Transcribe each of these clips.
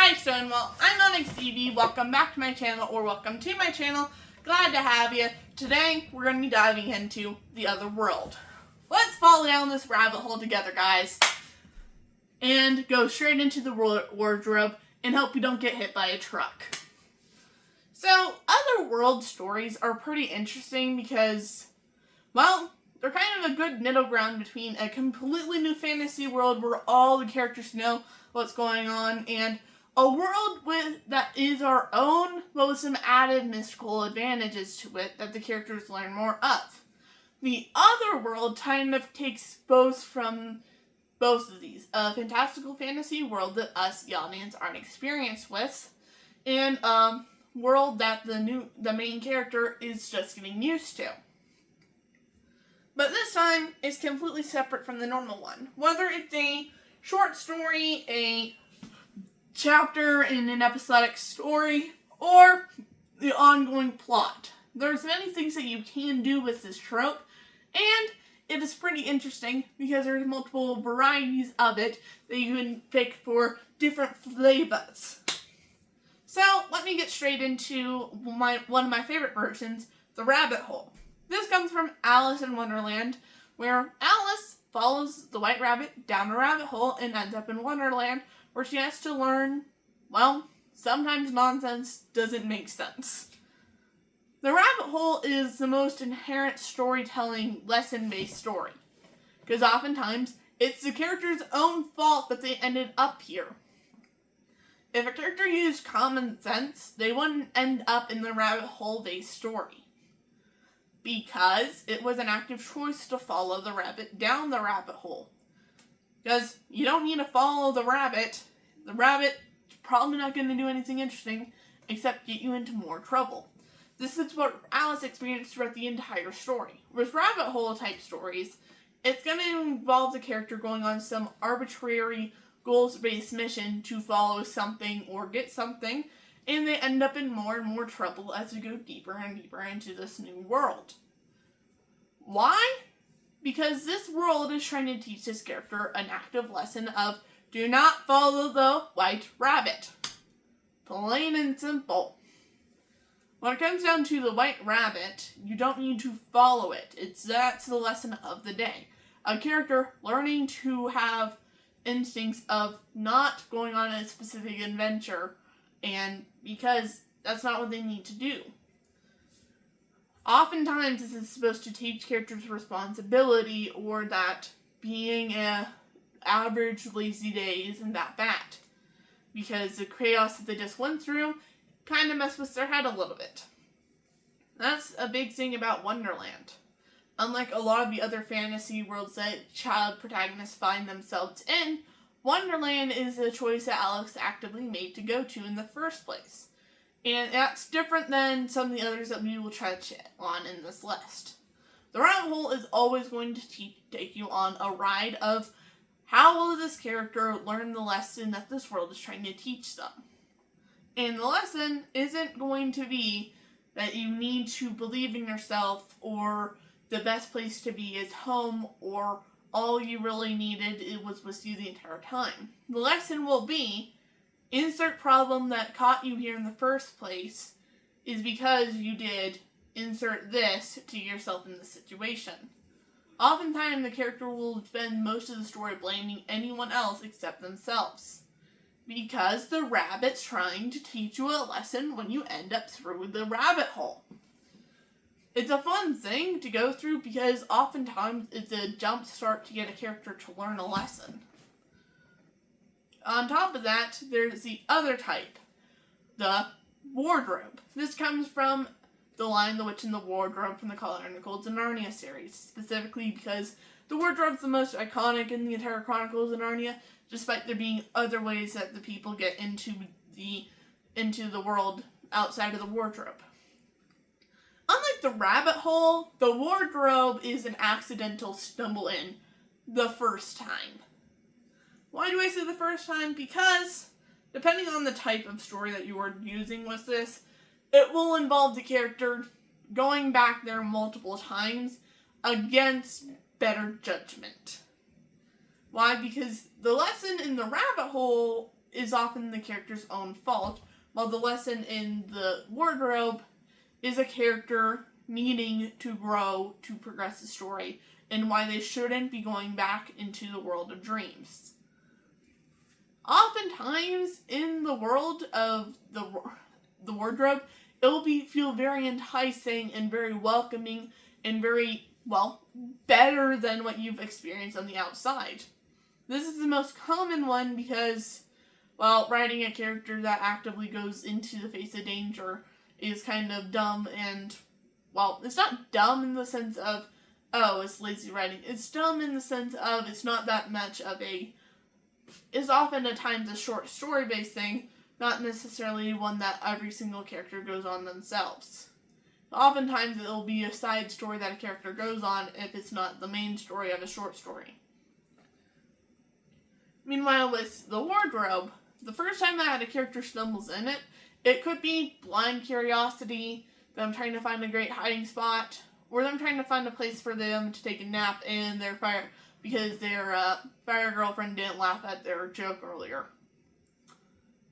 Hi Stonewall, I'm Onyx TV. Welcome back to my channel, or welcome to my channel. Glad to have you. Today, we're going to be diving into the Otherworld. Let's follow down this rabbit hole together, guys. And go straight into the wardrobe and hope we don't get hit by a truck. So, Otherworld stories are pretty interesting because, well, they're kind of a good middle ground between a completely new fantasy world where all the characters know what's going on and a world that is our own, but with some added mystical advantages to it that the characters learn more of. The Otherworld kind of takes both from both of these. A fantastical fantasy world that us, the audience, aren't experienced with, and a world that the main character is just getting used to. But this time, it's completely separate from the normal one. Whether it's a short story, a chapter in an episodic story, or the ongoing plot. There's many things that you can do with this trope, and it is pretty interesting because there's multiple varieties of it that you can pick for different flavors. So, let me get straight into one of my favorite versions, the rabbit hole. This comes from Alice in Wonderland, where Alice follows the white rabbit down a rabbit hole and ends up in Wonderland, where she has to learn, well, sometimes nonsense doesn't make sense. The rabbit hole is the most inherent storytelling, lesson-based story, because oftentimes it's the character's own fault that they ended up here. If a character used common sense, they wouldn't end up in the rabbit hole-based story, because it was an active choice to follow the rabbit down the rabbit hole. Because you don't need to follow the rabbit. The rabbit's probably not going to do anything interesting except get you into more trouble. This is what Alice experienced throughout the entire story. With rabbit hole type stories, it's going to involve the character going on some arbitrary goals-based mission to follow something or get something, and they end up in more and more trouble as we go deeper and deeper into this new world. Why? Because this world is trying to teach this character an active lesson of do not follow the white rabbit. Plain and simple. When it comes down to the white rabbit, you don't need to follow it. That's the lesson of the day. A character learning to have instincts of not going on a specific adventure, and because that's not what they need to do. Oftentimes, this is supposed to teach characters responsibility, or that being an average lazy day isn't that bad. Because the chaos that they just went through kind of messed with their head a little bit. That's a big thing about Wonderland. Unlike a lot of the other fantasy worlds that child protagonists find themselves in, Wonderland is a choice that Alex actively made to go to in the first place. And that's different than some of the others that we will touch on in this list. The rabbit hole is always going to take you on a ride of how will this character learn the lesson that this world is trying to teach them. And the lesson isn't going to be that you need to believe in yourself, or the best place to be is home, or all you really needed was with you the entire time. The lesson will be, insert problem that caught you here in the first place is because you did insert this to yourself in the situation. Oftentimes, the character will spend most of the story blaming anyone else except themselves, because the rabbit's trying to teach you a lesson when you end up through the rabbit hole. It's a fun thing to go through because oftentimes it's a jump start to get a character to learn a lesson. On top of that, there's the other type, the wardrobe. This comes from the line The Witch in the Wardrobe from the Chronicles of Narnia series, specifically because the wardrobe's the most iconic in the entire Chronicles of Narnia, despite there being other ways that the people get into the world outside of the wardrobe. Unlike the rabbit hole, the wardrobe is an accidental stumble in the first time. Why do I say the first time? Because, depending on the type of story that you are using with this, it will involve the character going back there multiple times against better judgment. Why? Because the lesson in the rabbit hole is often the character's own fault, while the lesson in the wardrobe is a character needing to grow to progress the story and why they shouldn't be going back into the world of dreams. Oftentimes in the world of the wardrobe, it will feel very enticing and very welcoming and very, well, better than what you've experienced on the outside. This is the most common one because, well, writing a character that actively goes into the face of danger is kind of dumb and, well, it's not dumb in the sense of, oh, it's lazy writing. It's dumb in the sense of it's not that much of it's often at times a short story-based thing, not necessarily one that every single character goes on themselves. Oftentimes it'll be a side story that a character goes on if it's not the main story of a short story. Meanwhile, with the wardrobe, the first time that a character stumbles in it, it could be blind curiosity, them trying to find a great hiding spot, or them trying to find a place for them to take a nap in their because their fire girlfriend didn't laugh at their joke earlier.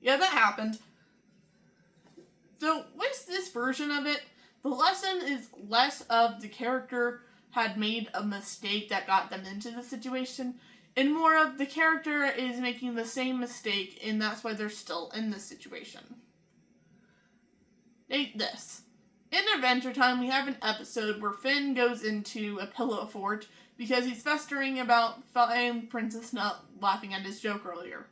Yeah, that happened. So, with this version of it, the lesson is less of the character had made a mistake that got them into the situation, and more of the character is making the same mistake, and that's why they're still in this situation. Take this. In Adventure Time, we have an episode where Finn goes into a pillow fort because he's festering about Princess not laughing at his joke earlier.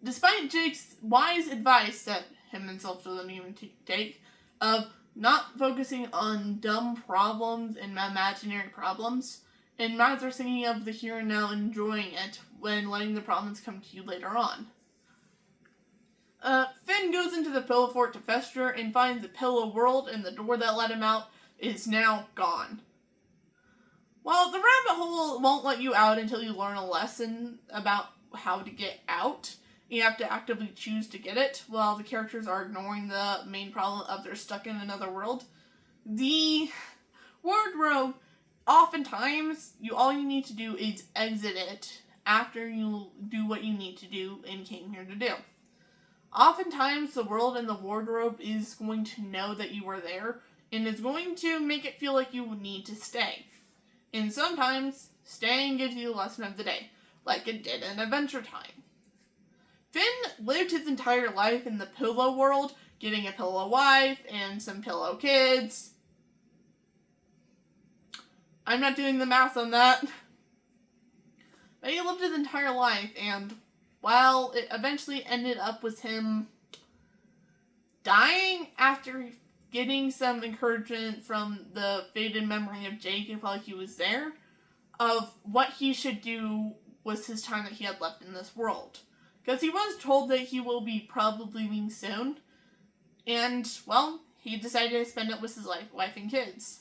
Despite Jake's wise advice that him himself doesn't even take, of not focusing on dumb problems and imaginary problems, and rather thinking of the here and now, enjoying it when letting the problems come to you later on. Finn goes into the pillow fort to fester and finds the pillow world, and the door that let him out is now gone. While the rabbit hole won't let you out until you learn a lesson about how to get out, you have to actively choose to get it, while the characters are ignoring the main problem of they're stuck in another world. The wardrobe, oftentimes, all you need to do is exit it after you do what you need to do and came here to do. Oftentimes, the world in the wardrobe is going to know that you were there, and is going to make it feel like you need to stay. And sometimes, staying gives you the lesson of the day, like it did in Adventure Time. Finn lived his entire life in the pillow world, getting a pillow wife and some pillow kids. I'm not doing the math on that. But he lived his entire life, and while it eventually ended up with him dying after getting some encouragement from the faded memory of Jake while he was there, of what he should do with his time that he had left in this world. Because he was told that he will be probably leaving soon, and, well, he decided to spend it with his wife and kids,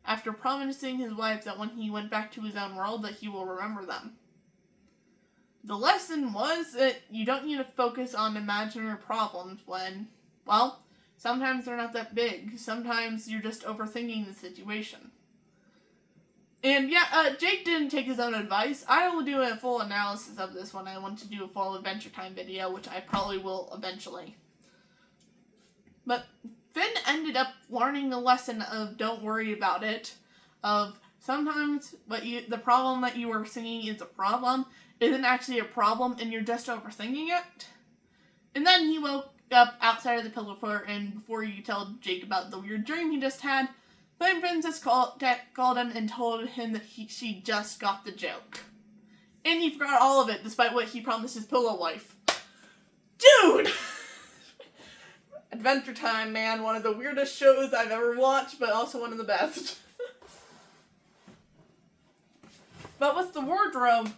after promising his wife that when he went back to his own world that he will remember them. The lesson was that you don't need to focus on imaginary problems when, well, sometimes they're not that big. Sometimes you're just overthinking the situation. And yeah, Jake didn't take his own advice. I will do a full analysis of this when I want to do a full Adventure Time video, which I probably will eventually. But Finn ended up learning the lesson of don't worry about it, of sometimes the problem that you were thinking is a problem isn't actually a problem and you're just overthinking it. And then he woke up outside of the pillow fort, and before you tell Jake about the weird dream he just had, the princess called him and told him that she just got the joke. And he forgot all of it, despite what he promised his pillow wife. Dude! Adventure Time, man. One of the weirdest shows I've ever watched, but also one of the best. But with the wardrobe,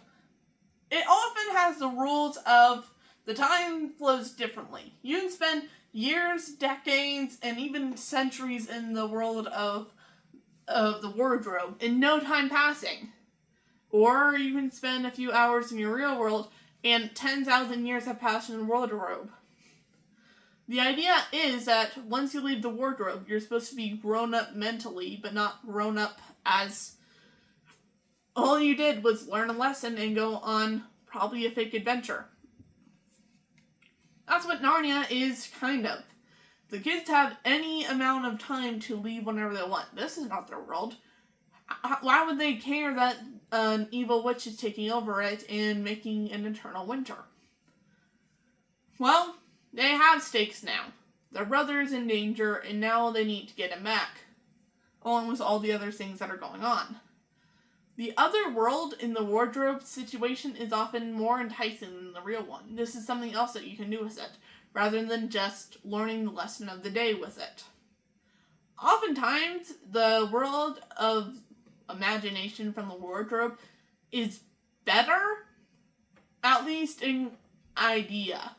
it often has the rules of the time flows differently. You can spend years, decades, and even centuries in the world of the wardrobe in no time passing. Or you can spend a few hours in your real world and 10,000 years have passed in the wardrobe. The idea is that once you leave the wardrobe, you're supposed to be grown up mentally, but not grown up as all you did was learn a lesson and go on probably a fake adventure. That's what Narnia is, kind of. The kids have any amount of time to leave whenever they want. This is not their world. Why would they care that an evil witch is taking over it and making an eternal winter? Well, they have stakes now. Their brother is in danger, and now they need to get him back, along with all the other things that are going on. The other world in the wardrobe situation is often more enticing than the real one. This is something else that you can do with it, rather than just learning the lesson of the day with it. Oftentimes, the world of imagination from the wardrobe is better, at least in idea.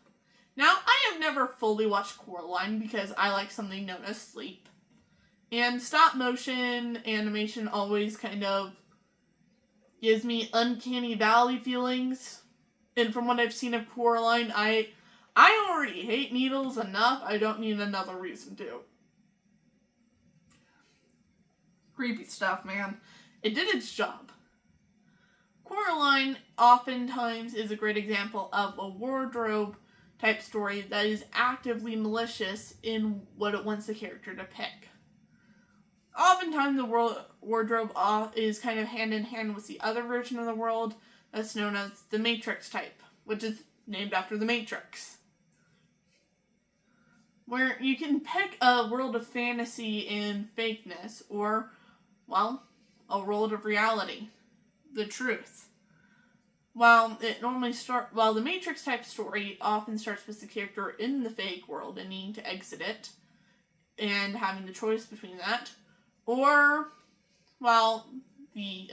Now, I have never fully watched Coraline because I like something known as sleep. And stop motion animation always kind of gives me uncanny valley feelings. And from what I've seen of Coraline, I already hate needles enough. I don't need another reason to. Creepy stuff, man. It did its job. Coraline oftentimes is a great example of a wardrobe type story that is actively malicious in what it wants the character to pick. Oftentimes the wardrobe is kind of hand in hand with the other version of the world that's known as the Matrix type, which is named after the Matrix. Where you can pick a world of fantasy and fakeness, or, well, a world of reality, the truth. While the Matrix type story often starts with the character in the fake world and needing to exit it, and having the choice between that, or, well, the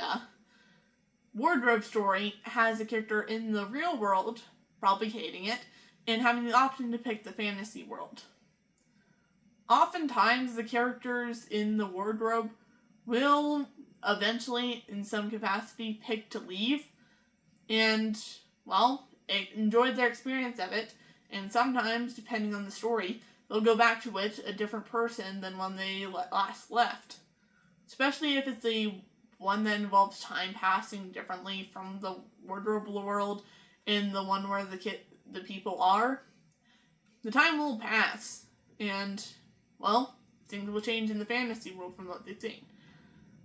wardrobe story has a character in the real world, probably hating it, and having the option to pick the fantasy world. Oftentimes, the characters in the wardrobe will eventually, in some capacity, pick to leave, and, well, enjoy their experience of it, and sometimes, depending on the story, they'll go back to it a different person than when they last left. Especially if it's a one that involves time passing differently from the wardrobe world and the one where the people are. The time will pass, and, well, things will change in the fantasy world from what they've seen.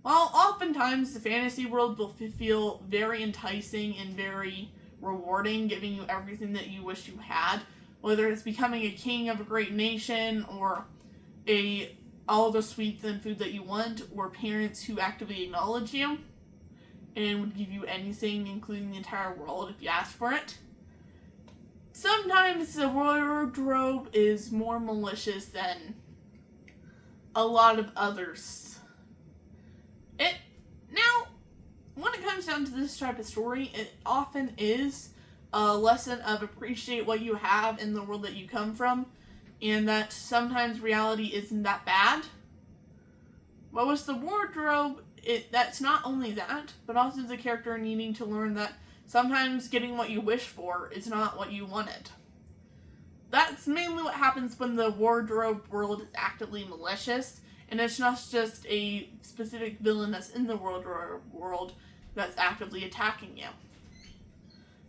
While oftentimes the fantasy world will feel very enticing and very rewarding, giving you everything that you wish you had, whether it's becoming a king of a great nation, or all the sweets and food that you want, or parents who actively acknowledge you and would give you anything, including the entire world if you asked for it. Sometimes the wardrobe is more malicious than a lot of others. Now, when it comes down to this type of story, it often is a lesson of appreciate what you have in the world that you come from, and that sometimes reality isn't that bad. But with the wardrobe, that's not only that, but also the character needing to learn that sometimes getting what you wish for is not what you wanted. That's mainly what happens when the wardrobe world is actively malicious, and it's not just a specific villain that's in the wardrobe world that's actively attacking you.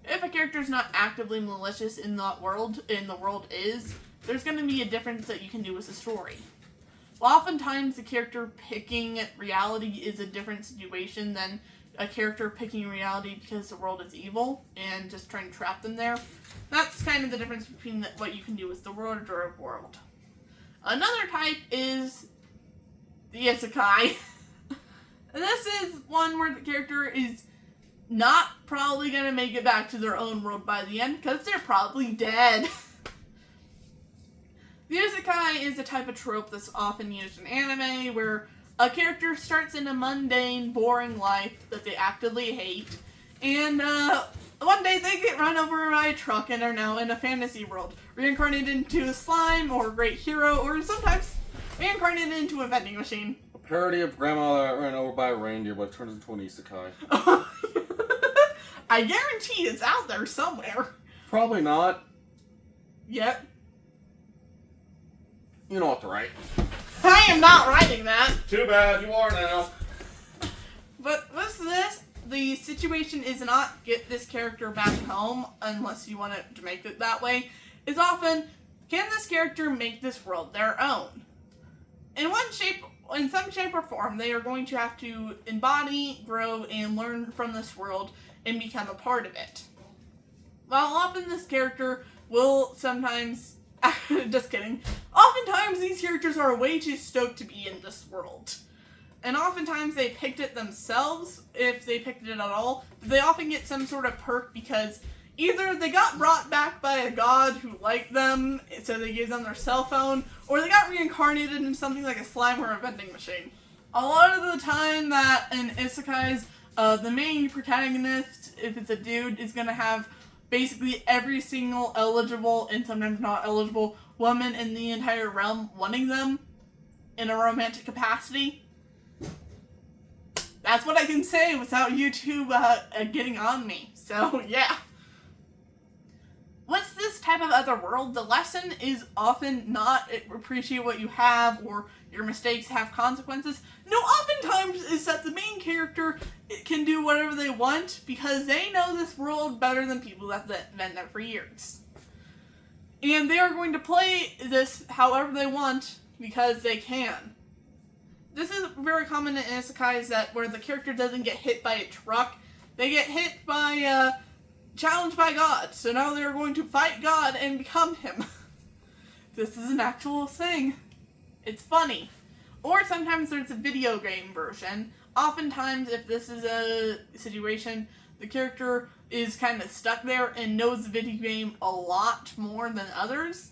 If a character is not actively malicious in that world, and the world is, there's going to be a difference that you can do with the story. Well, oftentimes the character picking reality is a different situation than a character picking reality because the world is evil and just trying to trap them there. That's kind of the difference between what you can do with the wardrobe world. Another type is the isekai. This is one where the character is not probably going to make it back to their own world by the end because they're probably dead. The isekai is a type of trope that's often used in anime where a character starts in a mundane, boring life that they actively hate, and one day they get run over by a truck and are now in a fantasy world, reincarnated into a slime or a great hero, or sometimes reincarnated into a vending machine. A parody of Grandma that ran over by a reindeer but turns into an isekai. I guarantee it's out there somewhere. Probably not. Yep. You know what to write. I am not writing that. Too bad, you are now. But with this, the situation is not get this character back home, unless you want it to make it that way, is often, can this character make this world their own? In some shape or form, they are going to have to embody, grow, and learn from this world and become a part of it. While often this character will sometimes, just kidding, oftentimes these characters are way too stoked to be in this world. And oftentimes they picked it themselves, if they picked it at all. They often get some sort of perk because either they got brought back by a god who liked them, so they gave them their cell phone, or they got reincarnated into something like a slime or a vending machine. A lot of the time that in isekais, the main protagonist, if it's a dude, is going to have basically every single eligible, and sometimes not eligible, woman in the entire realm wanting them in a romantic capacity. That's what I can say without YouTube getting on me. So, yeah. What's this type of Otherworld? The lesson is often not appreciate what you have or your mistakes have consequences. No, oftentimes is that the main character can do whatever they want because they know this world better than people that have been there for years. And they are going to play this however they want because they can. This is very common in isekais that where the character doesn't get hit by a truck, they get hit by challenged by God. So now they're going to fight God and become him. This is an actual thing. It's funny. Or sometimes there's a video game version. Oftentimes, if this is a situation, the character is kind of stuck there and knows the video game a lot more than others,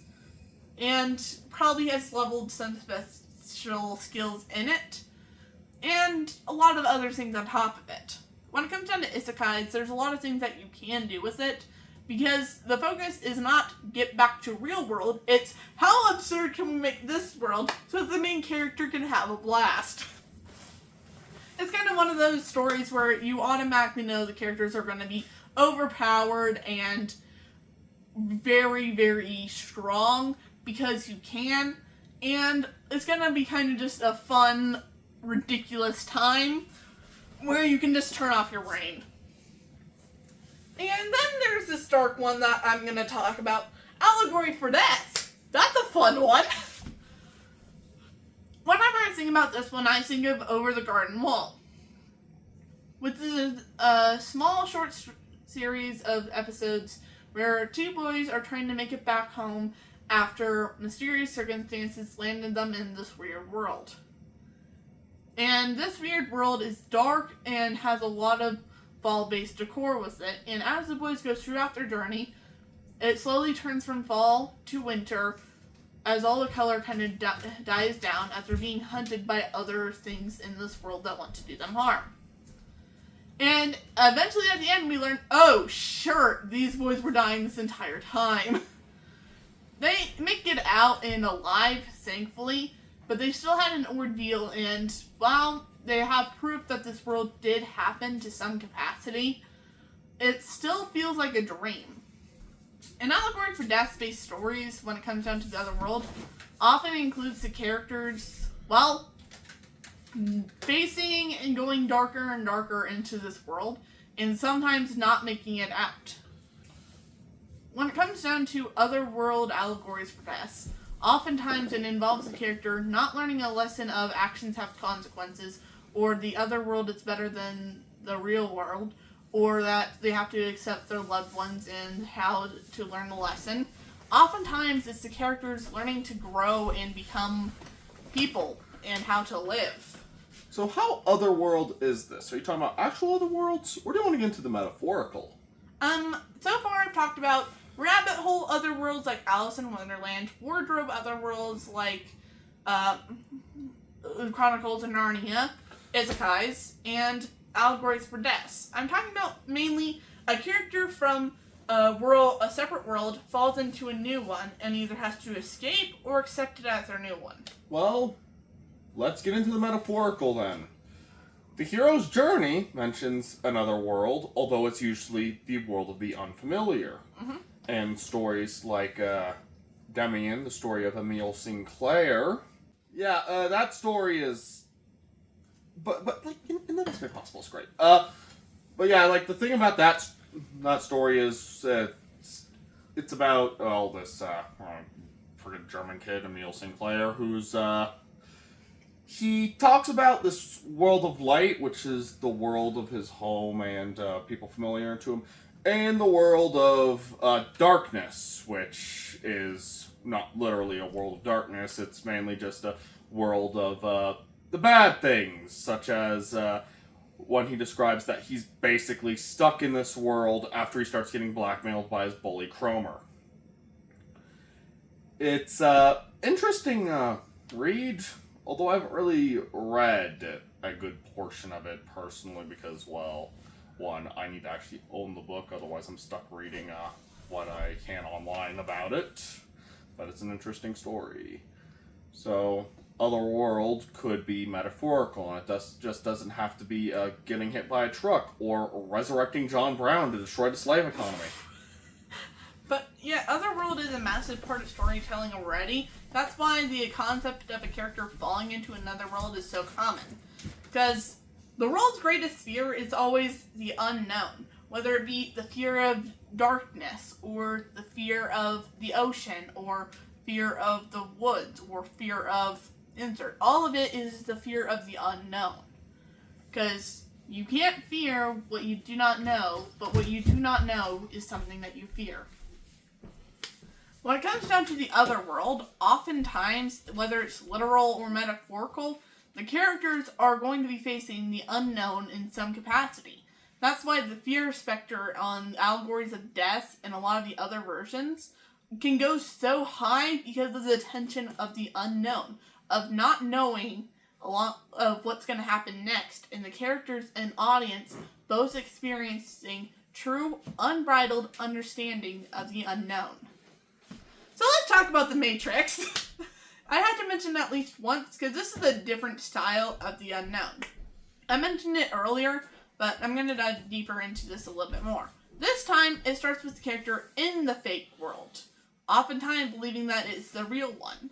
and probably has leveled some special skills in it, and a lot of other things on top of it. When it comes down to isekais, there's a lot of things that you can do with it, because the focus is not get back to real world, it's how absurd can we make this world so that the main character can have a blast. It's kind of one of those stories where you automatically know the characters are going to be overpowered and very, very strong because you can, and it's going to be kind of just a fun, ridiculous time where you can just turn off your brain. And then there's this dark one that I'm going to talk about, Allegory for Death. That's a fun one. Whenever I think about this one, I think of Over the Garden Wall, which is a small short series of episodes where two boys are trying to make it back home after mysterious circumstances landed them in this weird world. And this weird world is dark and has a lot of fall-based decor with it, and as the boys go throughout their journey, it slowly turns from fall to winter as all the color kind of dies down as they're being hunted by other things in this world that want to do them harm. And eventually at the end we learn, oh sure, these boys were dying this entire time. They make it out and alive, thankfully, but they still had an ordeal, and while they have proof that this world did happen to some capacity, it still feels like a dream. An Allegory for Death-based stories, when it comes down to the Otherworld, often includes the characters, well, facing and going darker and darker into this world, and sometimes not making it out. When it comes down to Otherworld Allegories for Death, oftentimes it involves the character not learning a lesson of actions have consequences, or the other world is better than the real world, or that they have to accept their loved ones and how to learn a lesson. Oftentimes it's the characters learning to grow and become people and how to live. So how Otherworld is this? Are you talking about actual other worlds, or do you want to get into the metaphorical? So far I've talked about rabbit hole otherworlds like Alice in Wonderland, wardrobe otherworlds like Chronicles of Narnia, isekais, and Allegories for Death. I'm talking about mainly a character from a separate world falls into a new one and either has to escape or accept it as their new one. Well, let's get into the metaphorical then. The hero's journey mentions another world, although it's usually the world of the unfamiliar. Mm-hmm. And stories like Demian, the story of Emile Sinclair. Yeah, that story is... But like, in the best way possible, it's great. But yeah, like the thing about that story is it's about this friggin' German kid, Emil Sinclair, who's he talks about this world of light, which is the world of his home and people familiar to him, and the world of darkness, which is not literally a world of darkness. It's mainly just a world of the bad things, such as when he describes that he's basically stuck in this world after he starts getting blackmailed by his bully Cromer. It's interesting read, although I haven't really read a good portion of it personally because, well, one, I need to actually own the book, otherwise I'm stuck reading what I can online about it. But it's an interesting story. So, Otherworld could be metaphorical, and it just doesn't have to be getting hit by a truck or resurrecting John Brown to destroy the slave economy. But yeah, Otherworld is a massive part of storytelling already. That's why the concept of a character falling into another world is so common. Because the world's greatest fear is always the unknown. Whether it be the fear of darkness, or the fear of the ocean, or fear of the woods, or fear of insert. All of it is the fear of the unknown. Because you can't fear what you do not know, but what you do not know is something that you fear. When it comes down to the other world, oftentimes, whether it's literal or metaphorical, the characters are going to be facing the unknown in some capacity. That's why the fear specter on allegories of death and a lot of the other versions can go so high because of the tension of the unknown, of not knowing a lot of what's going to happen next, and the characters and audience both experiencing true, unbridled understanding of the unknown. So let's talk about the Matrix. I had to mention at least once, because this is a different style of the unknown. I mentioned it earlier, but I'm going to dive deeper into this a little bit more. This time, it starts with the character in the fake world, oftentimes believing that it's the real one.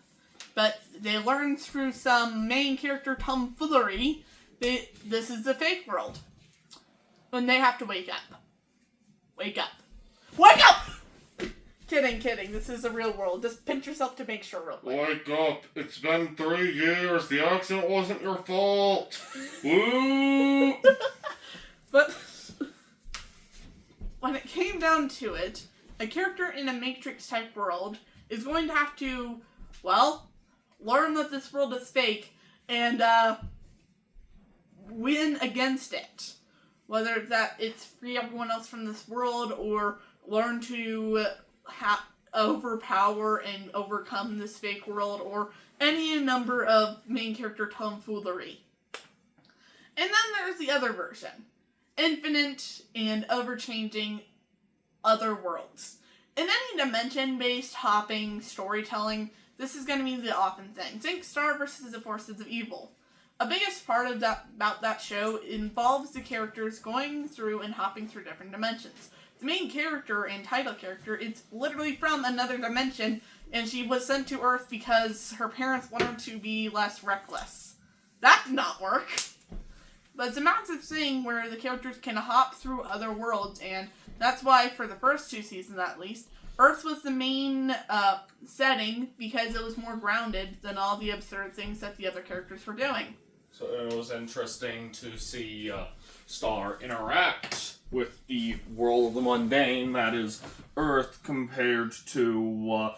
But they learn through some main character tomfoolery that this is the fake world. When they have to wake up. Wake up. Wake up! Kidding. This is the real world. Just pinch yourself to make sure real quick. Wake up. It's been 3 years. The accident wasn't your fault. Woo! But when it came down to it, a character in a Matrix-type world is going to have to, well, learn that this world is fake and win against it. Whether that it's free everyone else from this world or learn to overpower and overcome this fake world, or any number of main character tomfoolery. And then there's the other version. Infinite and ever-changing other worlds. In any dimension-based hopping storytelling, this is going to be the often thing. Think Star versus the Forces of Evil. A biggest part of about that show involves the characters going through and hopping through different dimensions. The main character and title character is literally from another dimension, and she was sent to Earth because her parents wanted her to be less reckless. That did not work. But it's a massive thing where the characters can hop through other worlds, and that's why, for the first 2 seasons at least, Earth was the main setting because it was more grounded than all the absurd things that the other characters were doing. So it was interesting to see Star interact with the world of the mundane, that is Earth, compared to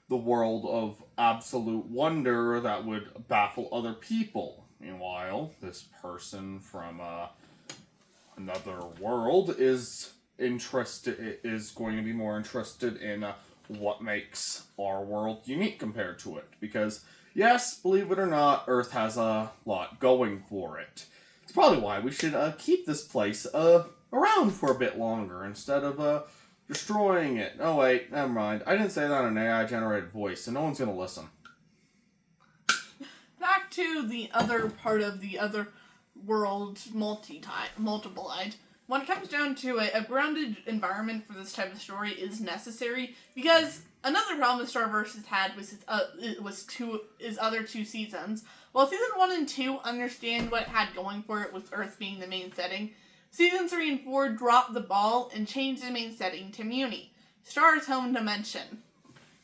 the world of absolute wonder that would baffle other people. Meanwhile, this person from another world is going to be more interested in what makes our world unique compared to it. Because, yes, believe it or not, Earth has a lot going for it. It's probably why we should keep this place around for a bit longer instead of destroying it. Oh wait, never mind. I didn't say that in an AI-generated voice, so no one's gonna listen. Back to the other part of the other world multiplied. When it comes down to it, a grounded environment for this type of story is necessary, because another problem that Starverse had was his other 2 seasons. While season 1 and 2 understand what it had going for it with Earth being the main setting, Season 3 and 4 dropped the ball and changed the main setting to Muni, Star's home dimension,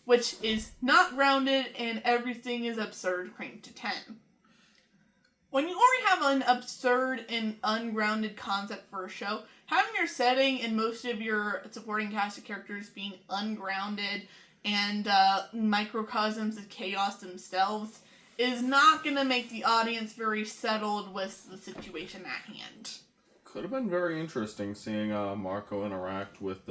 which is not grounded and everything is absurd cranked to 10. When you already have an absurd and ungrounded concept for a show, having your setting and most of your supporting cast of characters being ungrounded and microcosms of chaos themselves is not going to make the audience very settled with the situation at hand. Could have been very interesting seeing Marco interact with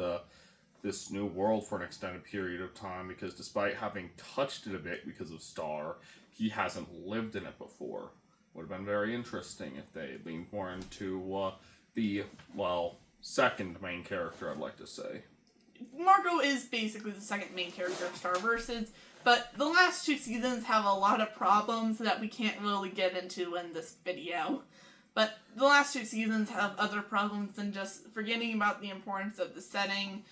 this new world for an extended period of time, because despite having touched it a bit because of Star, he hasn't lived in it before. Would have been very interesting if they leaned more into the, second main character, I'd like to say. Marco is basically the second main character of Starverses, but the last 2 seasons have a lot of problems that we can't really get into in this video. But the last 2 seasons have other problems than just forgetting about the importance of the setting,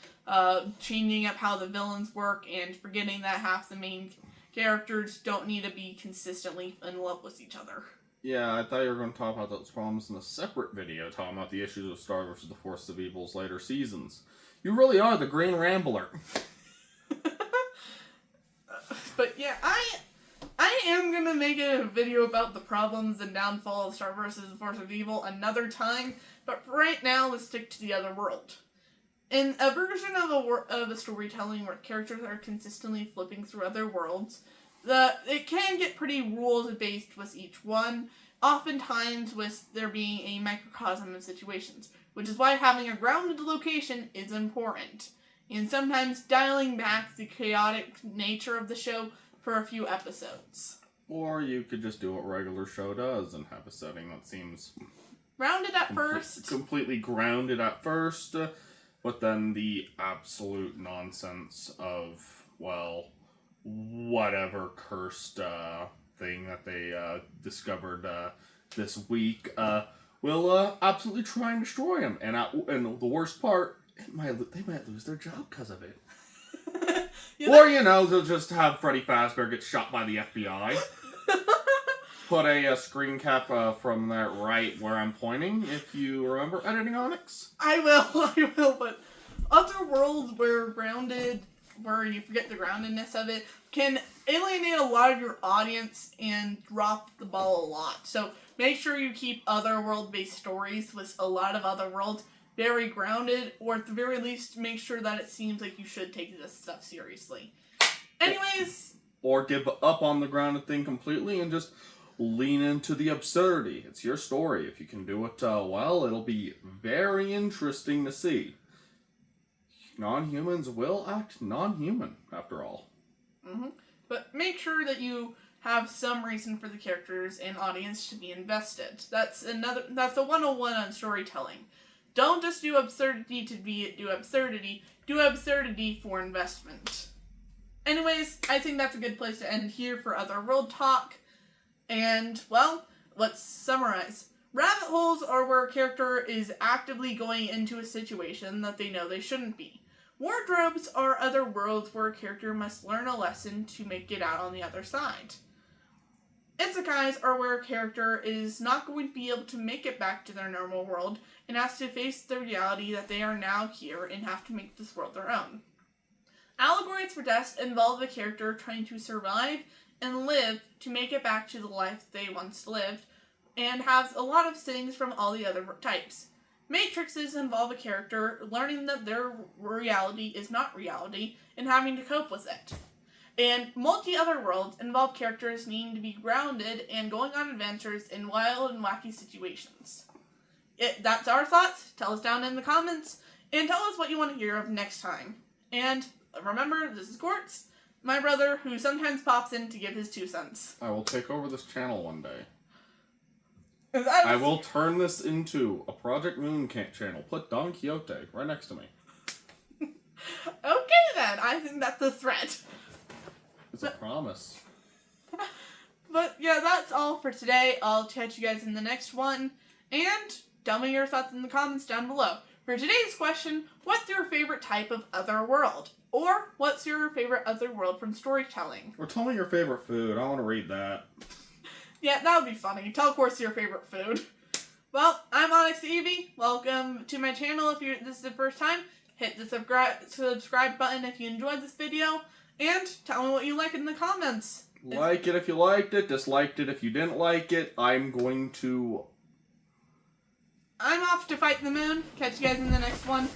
changing up how the villains work, and forgetting that half the main characters don't need to be consistently in love with each other. Yeah, I thought you were going to talk about those problems in a separate video, talking about the issues of Star versus the Force of Evil's later seasons. You really are the Green Rambler. But yeah, I am going to make a video about the problems and downfall of Star vs. the Force of Evil another time, but for right now, let's stick to the Otherworld. In a version of a storytelling where characters are consistently flipping through other worlds, it can get pretty rules-based with each one, oftentimes with there being a microcosm of situations, which is why having a grounded location is important, and sometimes dialing back the chaotic nature of the show for a few episodes. Or you could just do what regular show does and have a setting that seems grounded at first. Completely grounded at first, but then the absolute nonsense of, whatever cursed thing that they discovered this week will absolutely try and destroy him. And the worst part, they might lose their job because of it. Or, they'll just have Freddy Fazbear get shot by the FBI. Put a screen cap from that right where I'm pointing, if you remember editing Onyx. I will, but other worlds where you forget the groundedness of it, can alienate a lot of your audience and drop the ball a lot. So make sure you keep Otherworld-based stories with a lot of other worlds very grounded, or at the very least, make sure that it seems like you should take this stuff seriously. Anyways... Or give up on the grounded thing completely and just lean into the absurdity. It's your story. If you can do it well, it'll be very interesting to see. Non-humans will act non-human, after all. Mm-hmm. But make sure that you have some reason for the characters and audience to be invested. That's a 101 on storytelling. Don't just do absurdity to do absurdity. Do absurdity for investment. Anyways, I think that's a good place to end here for Otherworld talk. And, let's summarize. Rabbit holes are where a character is actively going into a situation that they know they shouldn't be. Wardrobes are other worlds where a character must learn a lesson to make it out on the other side. Isekais are where a character is not going to be able to make it back to their normal world and has to face the reality that they are now here and have to make this world their own. Allegories for Death involve a character trying to survive and live to make it back to the life they once lived, and has a lot of things from all the other types. Matrixes involve a character learning that their reality is not reality and having to cope with it. And multi-other worlds involve characters needing to be grounded and going on adventures in wild and wacky situations. That's our thoughts. Tell us down in the comments, and tell us what you want to hear of next time. And remember, this is Quartz, my brother, who sometimes pops in to give his 2 cents. I will take over this channel one day. I will turn this into a Project Moon channel. Put Don Quixote right next to me. Okay then, I think that's a threat. It's a promise. But yeah, that's all for today. I'll catch you guys in the next one. And tell me your thoughts in the comments down below. For today's question, what's your favorite type of Otherworld? Or what's your favorite Otherworld from storytelling? Or tell me your favorite food. I want to read that. Yeah, that would be funny. Tell, of course, your favorite food. Well, I'm Onyx Evie. Welcome to my channel. If this is the first time, hit the subscribe button if you enjoyed this video, and tell me what you like in the comments. Like it if you liked it, disliked it if you didn't like it. I'm off to fight the moon. Catch you guys in the next one.